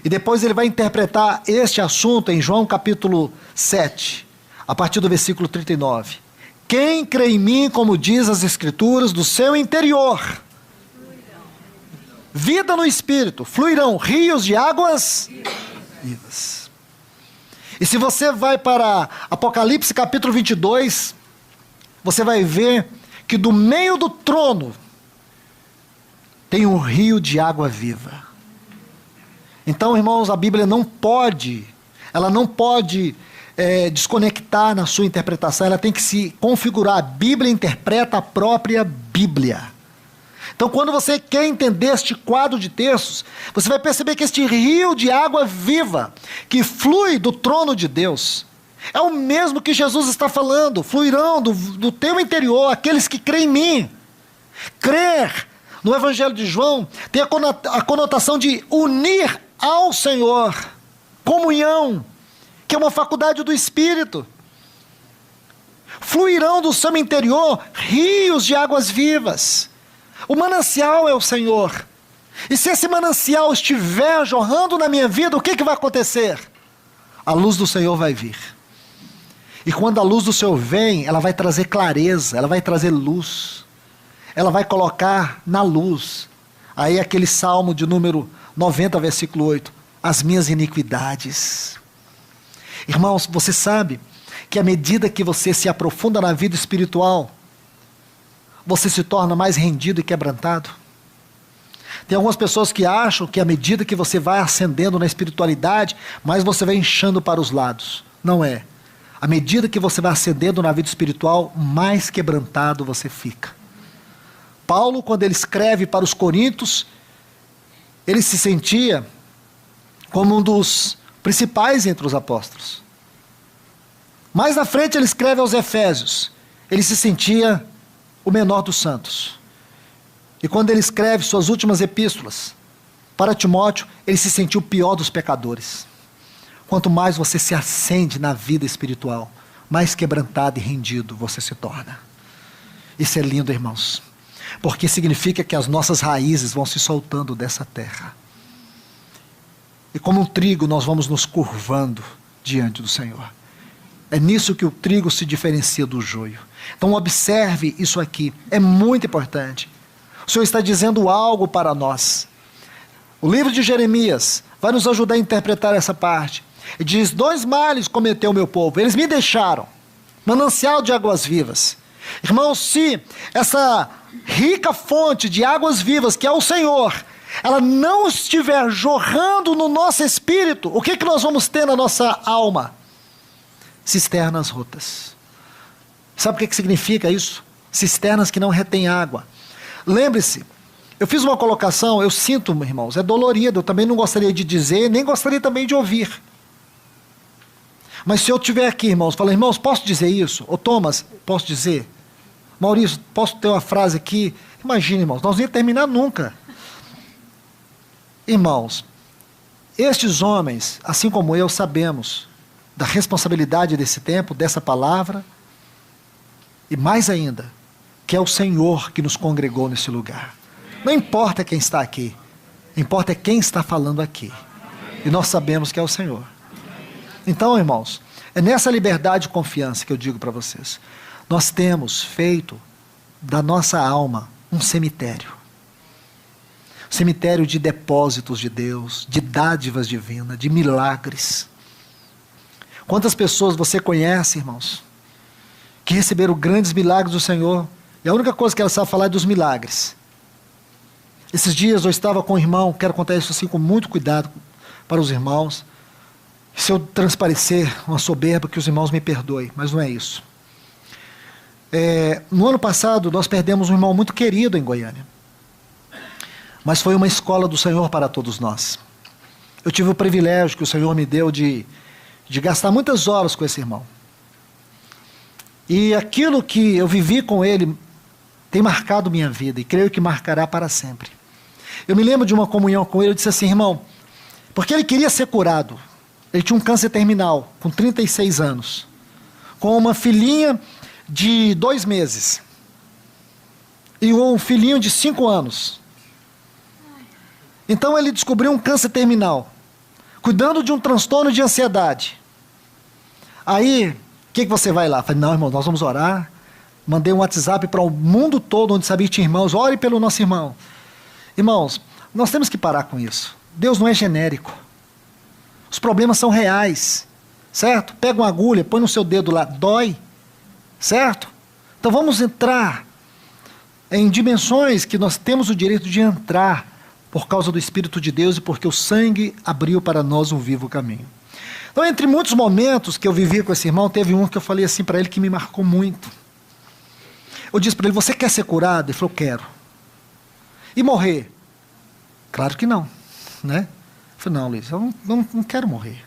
E depois ele vai interpretar este assunto em João capítulo 7, a partir do versículo 39. Quem crê em mim, como diz as Escrituras, do seu interior, vida no Espírito, fluirão rios de águas vivas. E se você vai para Apocalipse capítulo 22, você vai ver que do meio do trono tem um rio de água viva. Então, irmãos, a Bíblia não pode desconectar na sua interpretação, ela tem que se configurar. A Bíblia interpreta a própria Bíblia. Então, quando você quer entender este quadro de textos, você vai perceber que este rio de água viva, que flui do trono de Deus, é o mesmo que Jesus está falando, fluirão do teu interior, aqueles que creem em mim. Crer no Evangelho de João tem a conotação de unir ao Senhor, comunhão, que é uma faculdade do Espírito. Fluirão do seu interior rios de águas vivas. O manancial é o Senhor. E se esse manancial estiver jorrando na minha vida, o que vai acontecer? A luz do Senhor vai vir. E quando a luz do Senhor vem, ela vai trazer clareza, ela vai trazer luz. Ela vai colocar na luz. Aí aquele salmo de número 90, versículo 8. As minhas iniquidades. Irmãos, você sabe que à medida que você se aprofunda na vida espiritual, você se torna mais rendido e quebrantado. Tem algumas pessoas que acham que à medida que você vai ascendendo na espiritualidade, mais você vai inchando para os lados. Não é. À medida que você vai ascendendo na vida espiritual, mais quebrantado você fica. Paulo, quando ele escreve para os Coríntios, ele se sentia como um dos principais entre os apóstolos. Mais na frente ele escreve aos Efésios, ele se sentia o menor dos santos. E quando ele escreve suas últimas epístolas para Timóteo, ele se sentiu o pior dos pecadores. Quanto mais você se acende na vida espiritual, mais quebrantado e rendido você se torna. Isso é lindo, irmãos, porque significa que as nossas raízes vão se soltando dessa terra. E como um trigo nós vamos nos curvando diante do Senhor. É nisso que o trigo se diferencia do joio. Então observe isso aqui, é muito importante. O Senhor está dizendo algo para nós. O livro de Jeremias vai nos ajudar a interpretar essa parte. Ele diz: 2 males cometeu o meu povo, eles me deixaram, manancial de águas vivas. Irmãos, se essa rica fonte de águas vivas, que é o Senhor, ela não estiver jorrando no nosso espírito, o que nós vamos ter na nossa alma? Cisternas rotas. Sabe o que significa isso? Cisternas que não retêm água. Lembre-se, eu fiz uma colocação, eu sinto, irmãos, é dolorido, eu também não gostaria de dizer, nem gostaria também de ouvir. Mas se eu estiver aqui, irmãos, falar: irmãos, posso dizer isso? Ô Thomas, posso dizer? Maurício, posso ter uma frase aqui? Imagine, irmãos, nós não íamos terminar nunca. Irmãos, estes homens, assim como eu, sabemos da responsabilidade desse tempo, dessa palavra, e mais ainda, que é o Senhor que nos congregou nesse lugar. Não importa quem está aqui, importa é quem está falando aqui. E nós sabemos que é o Senhor. Então, irmãos, é nessa liberdade e confiança que eu digo para vocês. Nós temos feito da nossa alma um cemitério. Cemitério de depósitos de Deus, de dádivas divinas, de milagres. Quantas pessoas você conhece, irmãos, que receberam grandes milagres do Senhor, e a única coisa que ela sabe falar é dos milagres. Esses dias eu estava com um irmão, quero contar isso assim com muito cuidado para os irmãos. Se eu transparecer uma soberba, que os irmãos me perdoem, mas não é isso. No ano passado, nós perdemos um irmão muito querido em Goiânia. Mas foi uma escola do Senhor para todos nós. Eu tive o privilégio que o Senhor me deu de gastar muitas horas com esse irmão. E aquilo que eu vivi com ele tem marcado minha vida, e creio que marcará para sempre. Eu me lembro de uma comunhão com ele, eu disse assim: irmão, porque ele queria ser curado. Ele tinha um câncer terminal, com 36 anos, com uma filhinha de 2 meses, e um filhinho de 5 anos. Então ele descobriu um câncer terminal. cuidando de um transtorno de ansiedade. Aí, o que você vai lá? Falei, não, irmão, nós vamos orar. Mandei um WhatsApp para o mundo todo, onde sabia que tinha irmãos, ore pelo nosso irmão. Irmãos, nós temos que parar com isso. Deus não é genérico. Os problemas são reais, certo? Pega uma agulha, põe no seu dedo lá, dói, certo? Então vamos entrar em dimensões que nós temos o direito de entrar por causa do Espírito de Deus e porque o sangue abriu para nós um vivo caminho. Então, entre muitos momentos que eu vivi com esse irmão, teve um que eu falei assim para ele que me marcou muito. Eu disse para ele, você quer ser curado? Ele falou, quero. E morrer? Claro que não, né? Eu falei, não, Luiz, eu não quero morrer.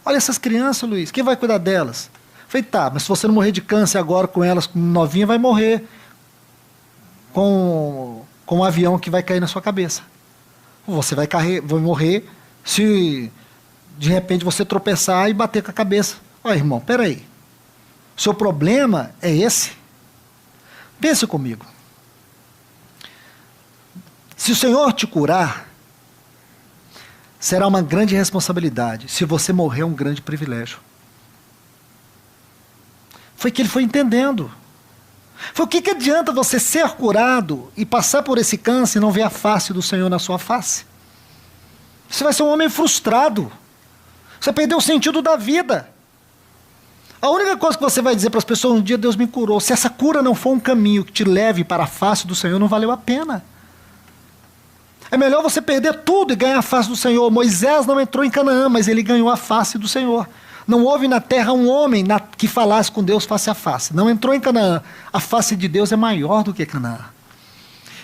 Olha essas crianças, Luiz, quem vai cuidar delas? Eu falei, tá, mas se você não morrer de câncer agora com elas, novinha, vai morrer com um avião que vai cair na sua cabeça. Você vai morrer se de repente você tropeçar e bater com a cabeça. Olha, irmão, peraí. O seu problema é esse? Pense comigo. Se o Senhor te curar, será uma grande responsabilidade. Se você morrer, é um grande privilégio. Foi que ele foi entendendo. Foi o que adianta você ser curado e passar por esse câncer e não ver a face do Senhor na sua face? Você vai ser um homem frustrado. Você perdeu o sentido da vida. A única coisa que você vai dizer para as pessoas, um dia Deus me curou. Se essa cura não for um caminho que te leve para a face do Senhor, não valeu a pena. É melhor você perder tudo e ganhar a face do Senhor. Moisés não entrou em Canaã, mas ele ganhou a face do Senhor. Não houve na terra um homem que falasse com Deus face a face. Não entrou em Canaã. A face de Deus é maior do que Canaã.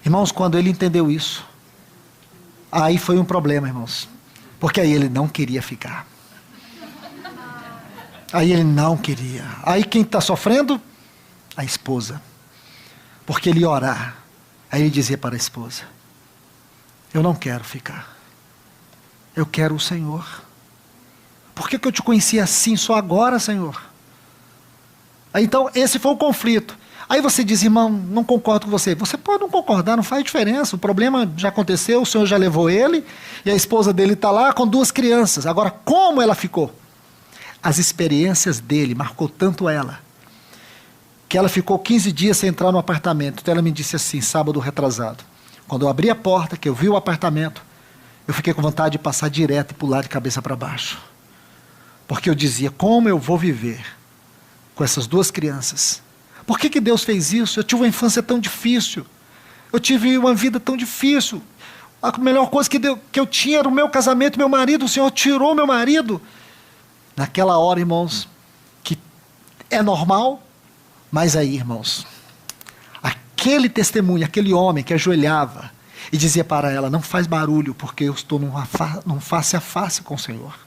Irmãos, quando ele entendeu isso, aí foi um problema, irmãos. Porque aí ele não queria ficar. Aí ele não queria. Aí quem está sofrendo? A esposa. Porque ele ia orar. Aí ele dizia para a esposa, eu não quero ficar. Eu quero o Senhor. Por que eu te conheci assim só agora, Senhor? Aí, então, esse foi o conflito. Aí você diz, irmão, não concordo com você. Você pode não concordar, não faz diferença. O problema já aconteceu, o Senhor já levou ele, e a esposa dele está lá com 2 crianças. Agora, como ela ficou? As experiências dele marcou tanto ela, que ela ficou 15 dias sem entrar no apartamento. Então ela me disse assim, sábado retrasado. Quando eu abri a porta, que eu vi o apartamento, eu fiquei com vontade de passar direto e pular de cabeça para baixo. Porque eu dizia, como eu vou viver com essas 2 crianças? Por que Deus fez isso? Eu tive uma infância tão difícil. Eu tive uma vida tão difícil. A melhor coisa que eu tinha era o meu casamento, meu marido. O Senhor tirou meu marido. Naquela hora, irmãos, que é normal, mas aí, irmãos, aquele testemunho, aquele homem que ajoelhava e dizia para ela, não faz barulho, porque eu estou num face a face com o Senhor.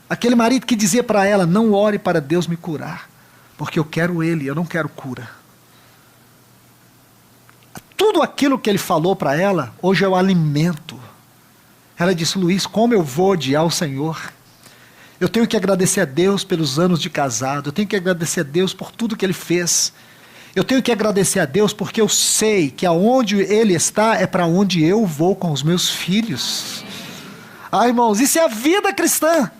Aquele marido que dizia para ela, não ore para Deus me curar, porque eu quero Ele, eu não quero cura. Tudo aquilo que ele falou para ela, hoje é o alimento. Ela disse, Luiz, como eu vou odiar o Senhor? Eu tenho que agradecer a Deus pelos anos de casado, eu tenho que agradecer a Deus por tudo que Ele fez. Eu tenho que agradecer a Deus porque eu sei que aonde Ele está é para onde eu vou com os meus filhos. Ah, irmãos, isso é a vida cristã.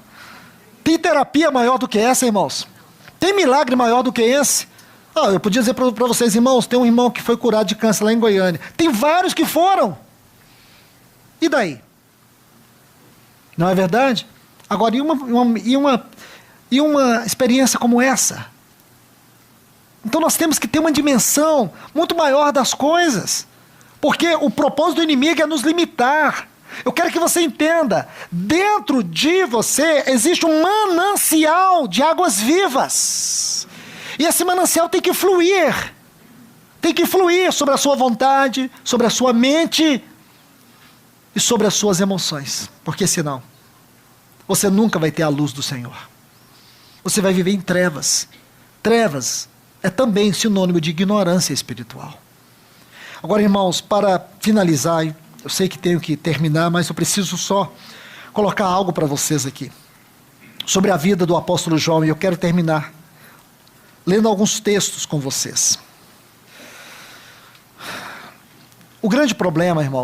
Tem terapia maior do que essa, irmãos? Tem milagre maior do que esse? Eu podia dizer para vocês, irmãos, tem um irmão que foi curado de câncer lá em Goiânia. Tem vários que foram. E daí? Não é verdade? Agora, e uma experiência como essa? Então nós temos que ter uma dimensão muito maior das coisas. Porque o propósito do inimigo é nos limitar. Eu quero que você entenda, dentro de você existe um manancial de águas vivas. E esse manancial tem que fluir. Tem que fluir sobre a sua vontade, sobre a sua mente e sobre as suas emoções. Porque senão, você nunca vai ter a luz do Senhor. Você vai viver em trevas. Trevas é também sinônimo de ignorância espiritual. Agora, irmãos, para finalizar, eu sei que tenho que terminar, mas eu preciso só colocar algo para vocês aqui. Sobre a vida do apóstolo João, e eu quero terminar lendo alguns textos com vocês. O grande problema, irmãos,